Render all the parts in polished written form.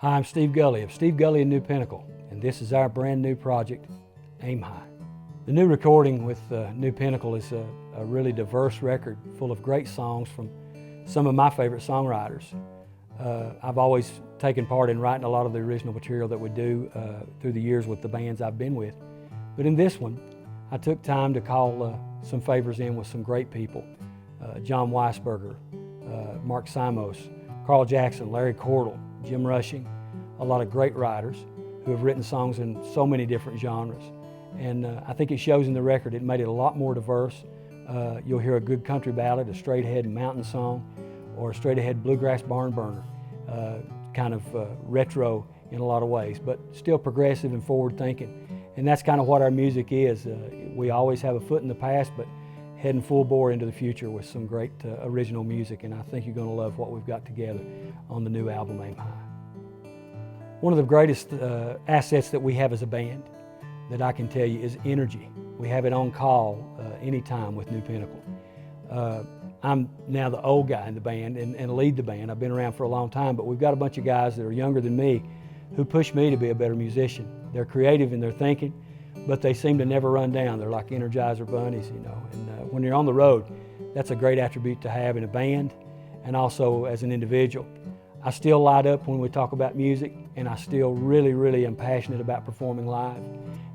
Hi, I'm Steve Gulley of Steve Gulley and New Pinnacle, and this is our brand new project, Aim High. The new recording with New Pinnacle is a really diverse record full of great songs from some of my favorite songwriters. I've always taken part in writing a lot of the original material that we do through the years with the bands I've been with. But in this one, I took time to call some favors in with some great people. John Weisberger, Mark Simos, Carl Jackson, Larry Cordell, Jim Rushing, a lot of great writers who have written songs in so many different genres. And I think it shows in the record. It made it a lot more diverse. You'll hear a good country ballad, a straight ahead mountain song, or a straight ahead bluegrass barn burner, kind of retro in a lot of ways, but still progressive and forward thinking. And that's kind of what our music is. We always have a foot in the past, but heading full bore into the future with some great original music, and I think you're going to love what we've got together on the new album, Aim High. One of the greatest assets that we have as a band that I can tell you is energy. We have it on call anytime with New Pinnacle. I'm now the old guy in the band and lead the band. I've been around for a long time, but we've got a bunch of guys that are younger than me who push me to be a better musician. They're creative in their thinking, but they seem to never run down. They're like Energizer bunnies, you know. And when you're on the road, that's a great attribute to have in a band and also as an individual. I still light up when we talk about music, and I still really am passionate about performing live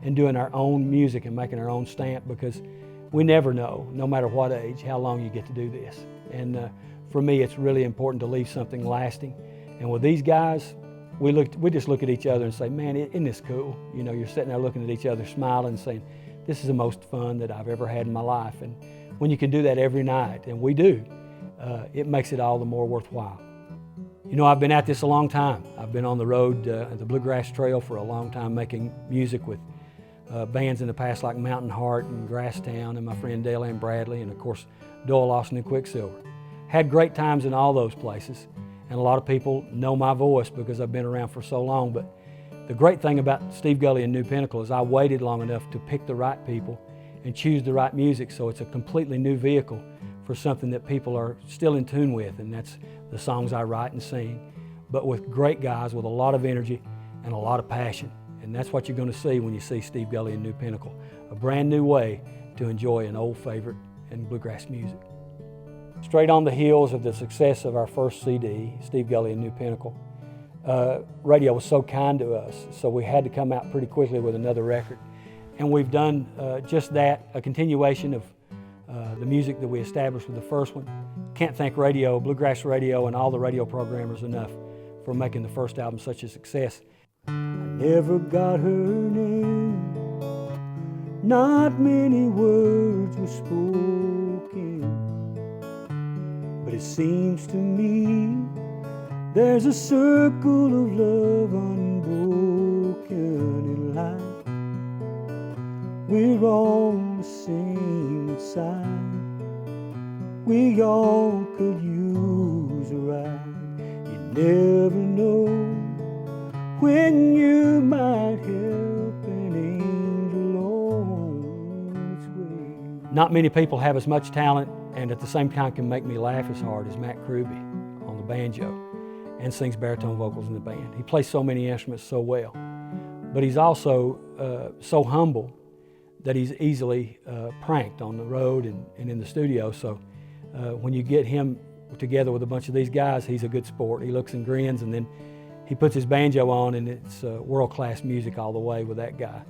and doing our own music and making our own stamp, because we never know, no matter what age, how long you get to do this. And for me, it's really important to leave something lasting. And with these guys, we just look at each other and say, man, isn't this cool? You know, you're sitting there looking at each other, smiling and saying, this is the most fun that I've ever had in my life. And when you can do that every night, and we do, it makes it all the more worthwhile. You know, I've been at this a long time. I've been on the road, the Bluegrass Trail, for a long time, making music with bands in the past like Mountain Heart and Grasstowne and my friend Dale and Bradley, and of course Doyle Lawson Quicksilver. Had great times in all those places, and a lot of people know my voice because I've been around for so long. But the great thing about Steve Gulley and New Pinnacle is I waited long enough to pick the right people and choose the right music, so it's a completely new vehicle for something that people are still in tune with, and that's the songs I write and sing, but with great guys with a lot of energy and a lot of passion. And that's what you're going to see when you see Steve Gulley and New Pinnacle, a brand new way to enjoy an old favorite in bluegrass music. Straight on the heels of the success of our first CD, Steve Gulley and New Pinnacle, radio was so kind to us, so we had to come out pretty quickly with another record. And we've done just that, a continuation of the music that we established with the first one. Can't thank radio, Bluegrass Radio, and all the radio programmers enough for making the first album such a success. I never got her name, not many words were spoken, but it seems to me there's a circle of love unbroken in life. We're on the same side, we all could use a ride. You never know when you might help an angel on its way. Not many people have as much talent and at the same time can make me laugh as hard as Matthew Cruby on the banjo and sings baritone vocals in the band. He plays so many instruments so well, but he's also so humble that he's easily pranked on the road and in the studio. So when you get him together with a bunch of these guys, he's a good sport. He looks and grins, and then he puts his banjo on, and it's world-class music all the way with that guy.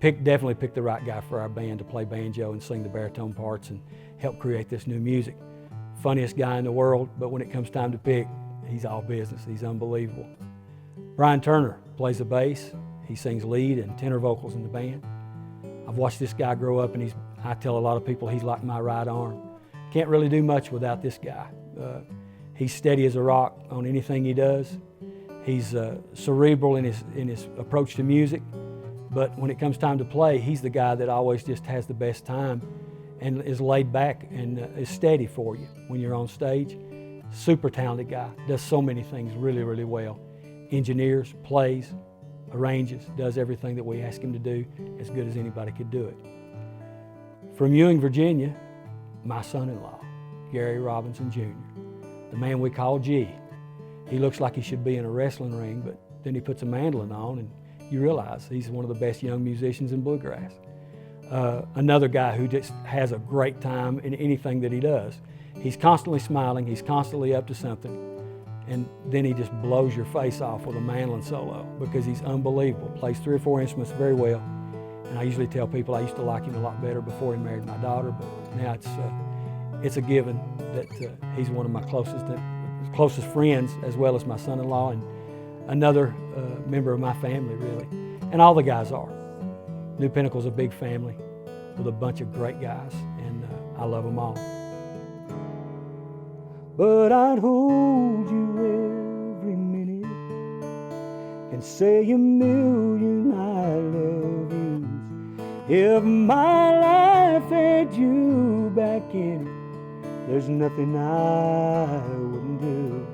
Definitely pick the right guy for our band to play banjo and sing the baritone parts and help create this new music. Funniest guy in the world, but when it comes time to pick, he's all business. He's unbelievable. Bryan Turner plays the bass. He sings lead and tenor vocals in the band. I've watched this guy grow up, and I tell a lot of people he's like my right arm. Can't really do much without this guy. He's steady as a rock on anything he does. He's cerebral in his approach to music, but when it comes time to play, he's the guy that always just has the best time and is laid back and is steady for you when you're on stage. Super talented guy, does so many things really well. Engineers, plays, arranges, does everything that we ask him to do as good as anybody could do it. From Ewing, Virginia, my son-in-law, Gary Robinson Jr., the man we call G. he looks like he should be in a wrestling ring, but then he puts a mandolin on and you realize he's one of the best young musicians in bluegrass. Another guy who just has a great time in anything that he does. He's constantly smiling, he's constantly up to something, and then he just blows your face off with a mandolin solo because he's unbelievable. Plays 3 or 4 instruments very well. And I usually tell people I used to like him a lot better before he married my daughter, but now it's a given that he's one of my closest friends, as well as my son-in-law and another member of my family, really. And all the guys are. New Pinnacle's a big family with a bunch of great guys, and I love them all. But I'd hold you every minute and say a million I love yous. If my life had you back in it, there's nothing I wouldn't do.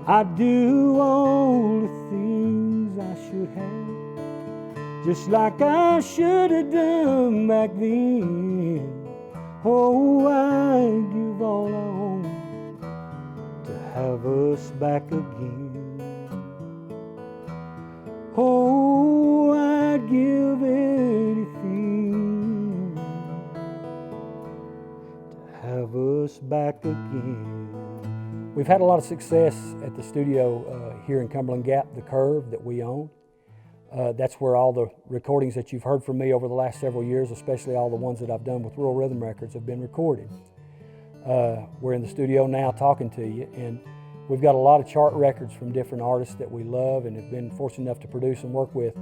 I'd do all the things I should have, just like I should have done back then. Oh, I'd give all I own to have us back again. Oh, I'd give anything to have us back again. We've had a lot of success at the studio here in Cumberland Gap, the Curve that we own. That's where all the recordings that you've heard from me over the last several years, especially all the ones that I've done with Rural Rhythm Records, have been recorded. We're in the studio now talking to you, and we've got a lot of chart records from different artists that we love and have been fortunate enough to produce and work with.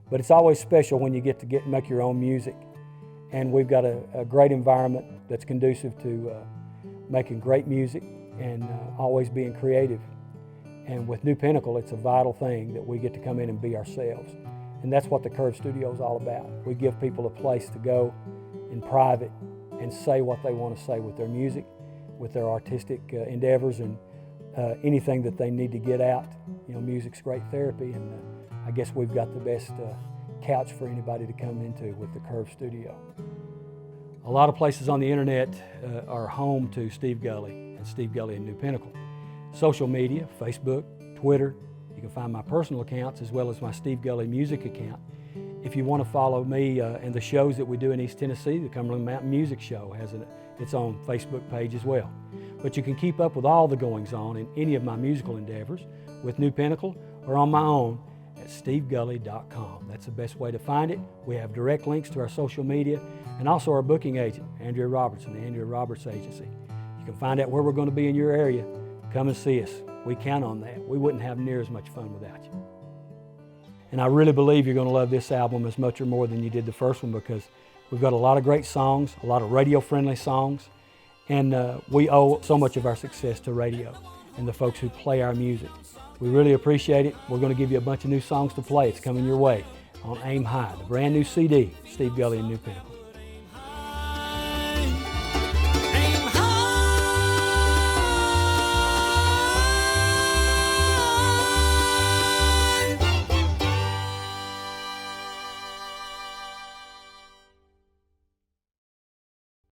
But it's always special when you get to make your own music. And we've got a great environment that's conducive to making great music and always being creative. And with New Pinnacle, it's a vital thing that we get to come in and be ourselves. And that's what the Curve Studio is all about. We give people a place to go in private and say what they want to say with their music, with their artistic endeavors, and anything that they need to get out. You know, music's great therapy, and I guess we've got the best couch for anybody to come into with the Curve Studio. A lot of places on the internet are home to Steve Gulley and Steve Gulley and New Pinnacle. Social media, Facebook, Twitter, you can find my personal accounts as well as my Steve Gulley music account. If you want to follow me and the shows that we do in East Tennessee, the Cumberland Mountain Music Show has its own Facebook page as well. But you can keep up with all the goings-on in any of my musical endeavors with New Pinnacle or on my own at stevegulley.com. That's the best way to find it. We have direct links to our social media and also our booking agent, Andrea Robertson, the Andrea Roberts Agency. You can find out where we're going to be in your area. Come and see us. We count on that. We wouldn't have near as much fun without you. And I really believe you're going to love this album as much or more than you did the first one, because we've got a lot of great songs, a lot of radio-friendly songs, and we owe so much of our success to radio and the folks who play our music. We really appreciate it. We're going to give you a bunch of new songs to play. It's coming your way on Aim High, the brand new CD, Steve Gulley and New Pinnacle.